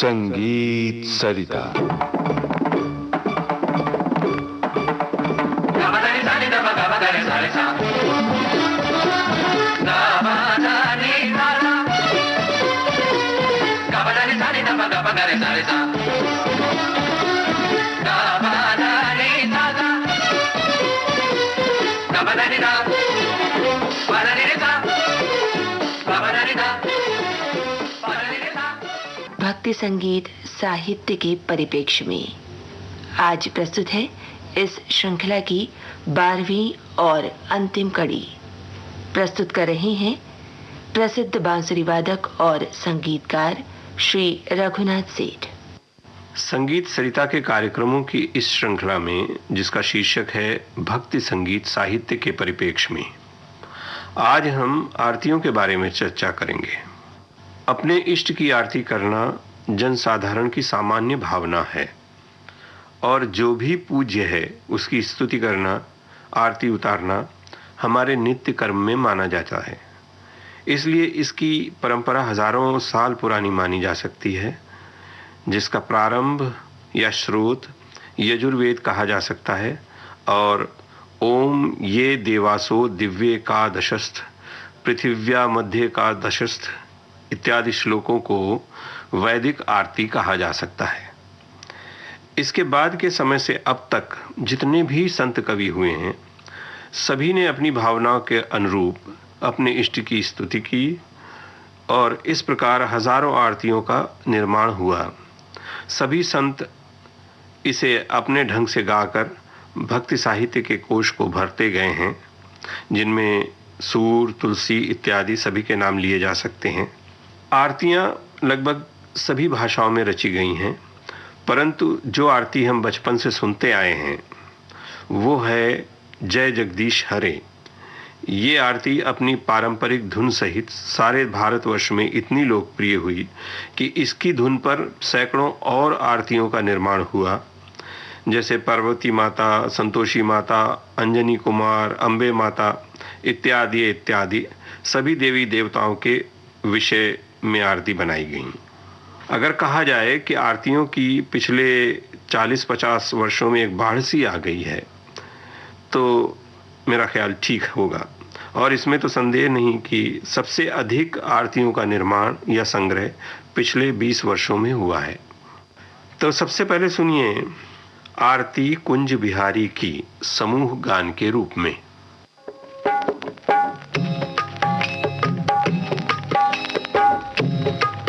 संगीत सरिता। भक्ति संगीत साहित्य के परिप्रेक्ष्य में आज प्रस्तुत है इस श्रृंखला की 12वीं और अंतिम कड़ी। प्रस्तुत कर रहे हैं प्रसिद्ध बांसुरी वादक और संगीतकार श्री रघुनाथ सेठ। संगीत सरिता के कार्यक्रमों की इस श्रृंखला में, जिसका शीर्षक है भक्ति संगीत साहित्य के परिप्रेक्ष्य में, आज हम आरतियों के बारे में चर्चा करेंगे। अपने इष्ट की आरती करना जनसाधारण की सामान्य भावना है और जो भी पूज्य है उसकी स्तुति करना, आरती उतारना हमारे नित्य कर्म में माना जाता है। इसलिए इसकी परंपरा हजारों साल पुरानी मानी जा सकती है, जिसका प्रारंभ या स्रोत यजुर्वेद कहा जा सकता है और ओम ये देवासो दिव्ये का दशस्थ पृथिव्या मध्य का दशस्थ इत्यादि श्लोकों को वैदिक आरती कहा जा सकता है। इसके बाद के समय से अब तक जितने भी संत कवि हुए हैं, सभी ने अपनी भावनाओं के अनुरूप अपने इष्ट की स्तुति की और इस प्रकार हजारों आरतियों का निर्माण हुआ। सभी संत इसे अपने ढंग से गाकर भक्ति साहित्य के कोश को भरते गए हैं, जिनमें सूर, तुलसी इत्यादि सभी के नाम लिए जा सकते हैं। आरतियाँ लगभग सभी भाषाओं में रची गई हैं, परंतु जो आरती हम बचपन से सुनते आए हैं वो है जय जगदीश हरे। ये आरती अपनी पारंपरिक धुन सहित सारे भारतवर्ष में इतनी लोकप्रिय हुई कि इसकी धुन पर सैकड़ों और आरतियों का निर्माण हुआ, जैसे पार्वती माता, संतोषी माता, अंजनी कुमार, अम्बे माता इत्यादि इत्यादि सभी देवी देवताओं के विषय में आरती बनाई गई। अगर कहा जाए कि आरतियों की पिछले 40-50 वर्षों में एक बाढ़ सी आ गई है तो मेरा ख्याल ठीक होगा, और इसमें तो संदेह नहीं कि सबसे अधिक आरतियों का निर्माण या संग्रह पिछले 20 वर्षों में हुआ है। तो सबसे पहले सुनिए आरती कुंज बिहारी की समूह गान के रूप में।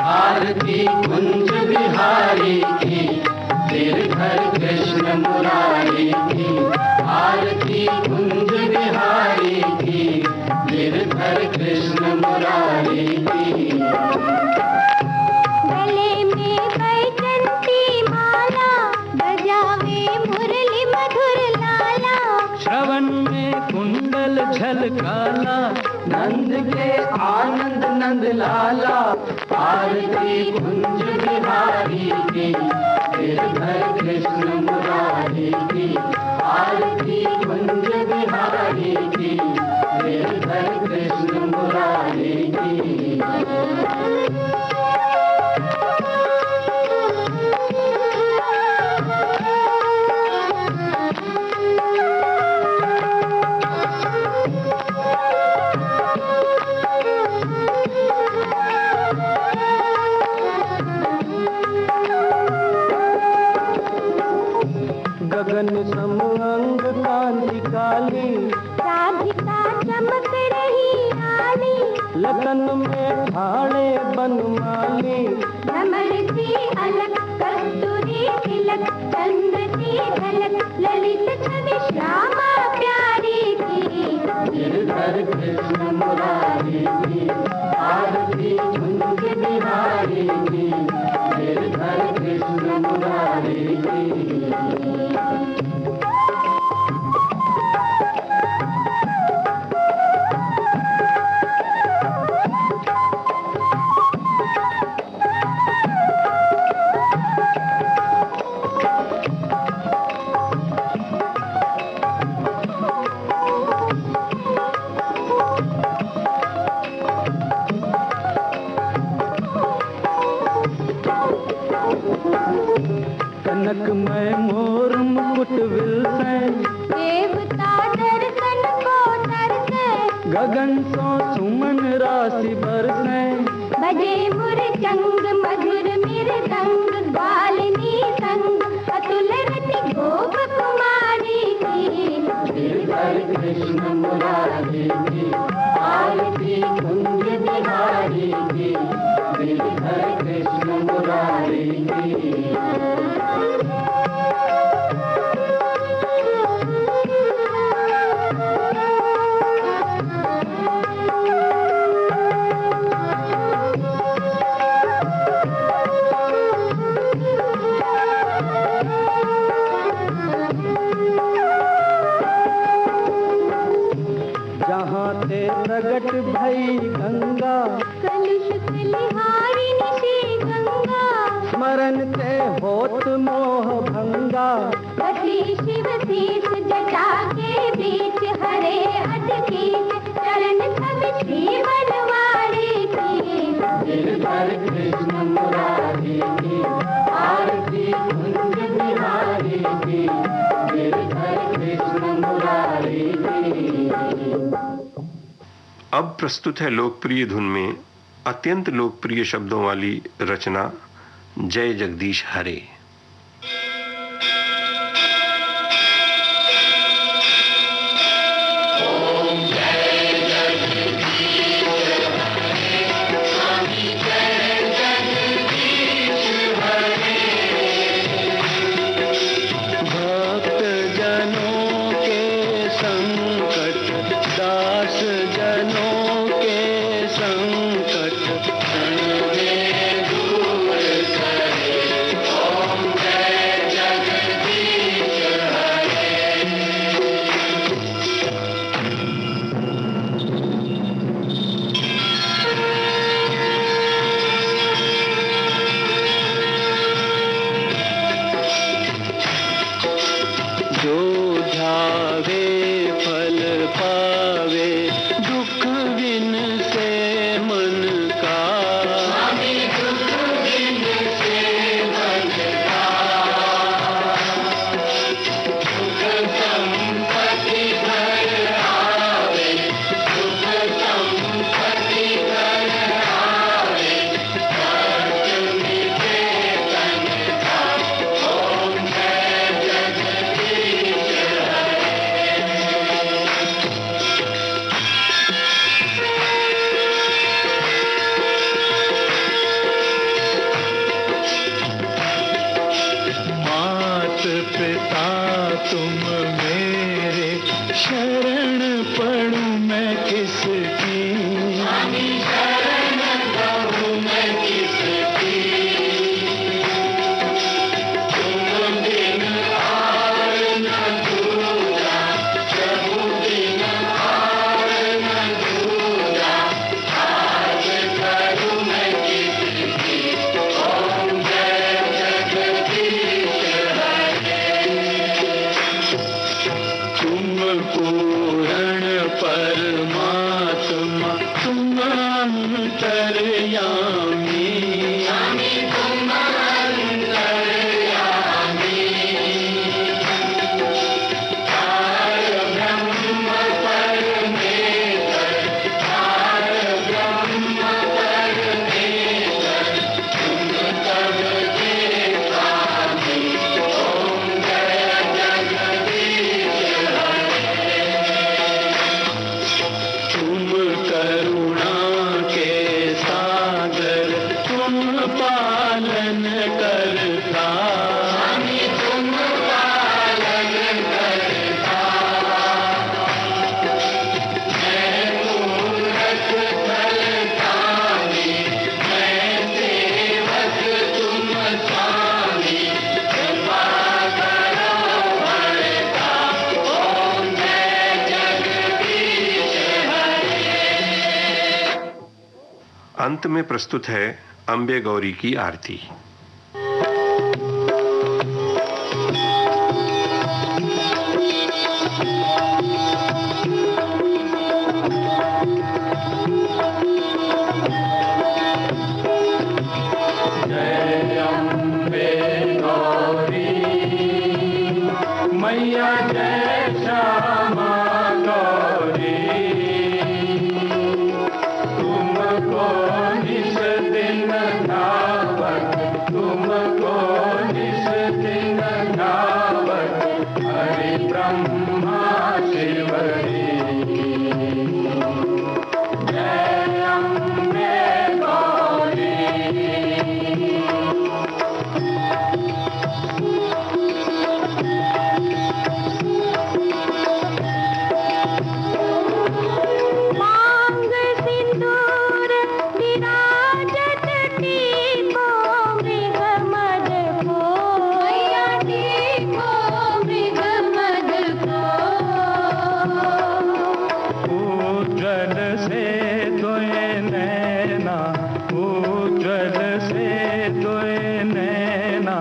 आरती कुंज बिहारी की, गिरधर कृष्ण मुरारी की। आरती कुंज बिहारी की, गिरधर कृष्ण मुरारी की। गले में बैजंती माला, बजावे मुरली मधुर लाला। श्रवण में कुंडल झलकाला, नंद के आनंद नंद लाला। आरती कुंज बिहारी की, गिरधर कृष्ण मुरारी की। आरती कुंज बिहारी की, गिरधर कृष्ण मुरारी की। गगन समअंग कांति काली, राधिका चमक रही आली। लखन में ठाणे बनमाली। भ्रमर सी अलग, कस्तूरी तिलक, चंद्र की झलक, ललित छवि श्यामा प्यारी की। गिरधर कृष्ण मुरारी की। आरती कुंज बिहारी की, गिरधर कृष्ण मुरारी की। कनकमय मोर मुकुट विलसे, देवता दर्शन को तरसे, गगन सो सुमन राशि बरसे, बजे मुरचंग मधुर मृदंग, ग्वालिनी संग अतुल रति गोप कुमारी की। गिरधर कृष्ण मुरारी की, आरती कुंज बिहारी की, गिरधर कृष्ण मुरारी की। जहाँ ते प्रगट भई गंगा, कलुष कलिहारिणी श्री गंगा, स्मरण ते होत मोह भंगा, पति शिव शीस जटा के बीच, हरे अटकीच चरण सब श्री बनवारी की। गिरधर कृष्ण मुरारी की, आरती कुंज बिहारी की, गिरधर कृष्ण मुरारी की। अब प्रस्तुत है लोकप्रिय धुन में अत्यंत लोकप्रिय शब्दों वाली रचना जय जगदीश हरे। अंत में प्रस्तुत है अंबे गौरी की आरती। जय अम्बे गौरी उज्ज्वल से तोए नैना, उज्ज्वल से तोए नैना,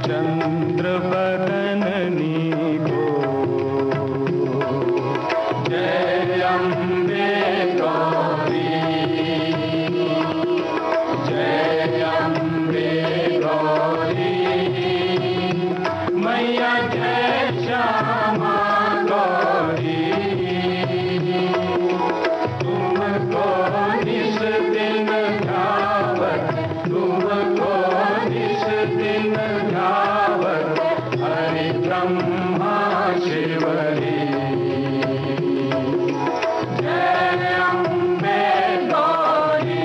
चंद्र बदननी को। जय अम्बे गौरी, जय अम्बे गौरी, मैया जय श्यामा गौरी। तुमको निस दिन ध्यावत, तुमको निस दिन ध्यावत, हरि ब्रह्मा शिवरी। जय अम्बे गौरी।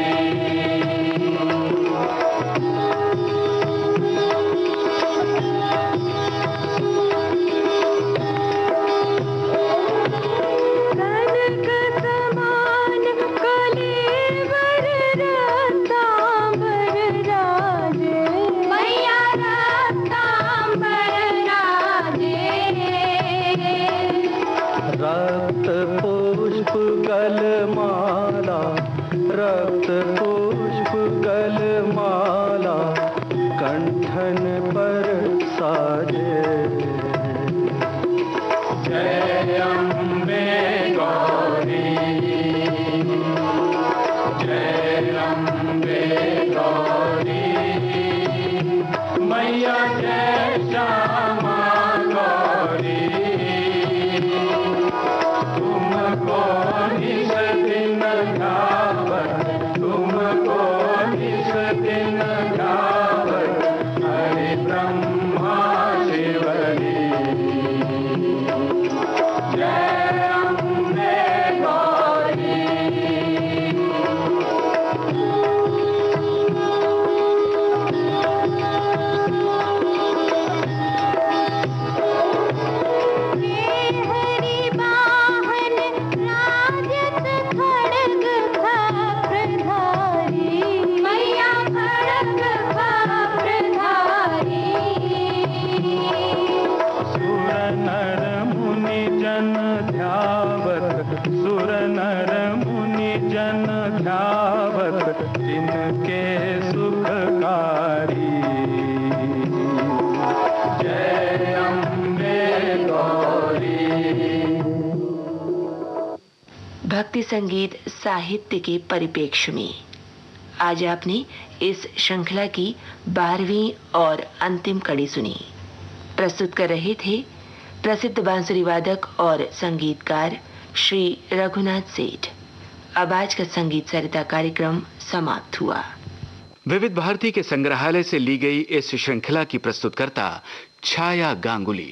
कनक समान कलेवर रत्नांबर राजे, मैया रत्नांबर राजे। रक्त पुष्प गलमाला, रक्त पुष्प गलमाला, कंठन पर साजे। जय अम्बे गौरी, जय अम्बे गौरी, मैया जय श्यामा गौरी। तुमको निस दिन ध्यावत, तुमको निस दिन ध्यावत, हरि ब्रह्मा शिवरी। जय अम्बे गौरी। हरि वाहन राजत खड़ग खप्रधारी, मैया खड़ग खप्रधारी। सुर नर मुनि जन ध्यावत, सुर नर मुनि जन ध्यावत, जिनके सुखकारी। जय अम्बे गौरी। भक्ति संगीत साहित्य के परिप्रेक्ष्य में आज आपने इस श्रृंखला की 12वीं और अंतिम कड़ी सुनी। प्रस्तुत कर रहे थे प्रसिद्ध बांसुरी वादक और संगीतकार श्री रघुनाथ सेठ। अब आज का संगीत सरिता कार्यक्रम समाप्त हुआ। विविध भारती के संग्रहालय से ली गई इस श्रृंखला की प्रस्तुतकर्ता छाया गांगुली।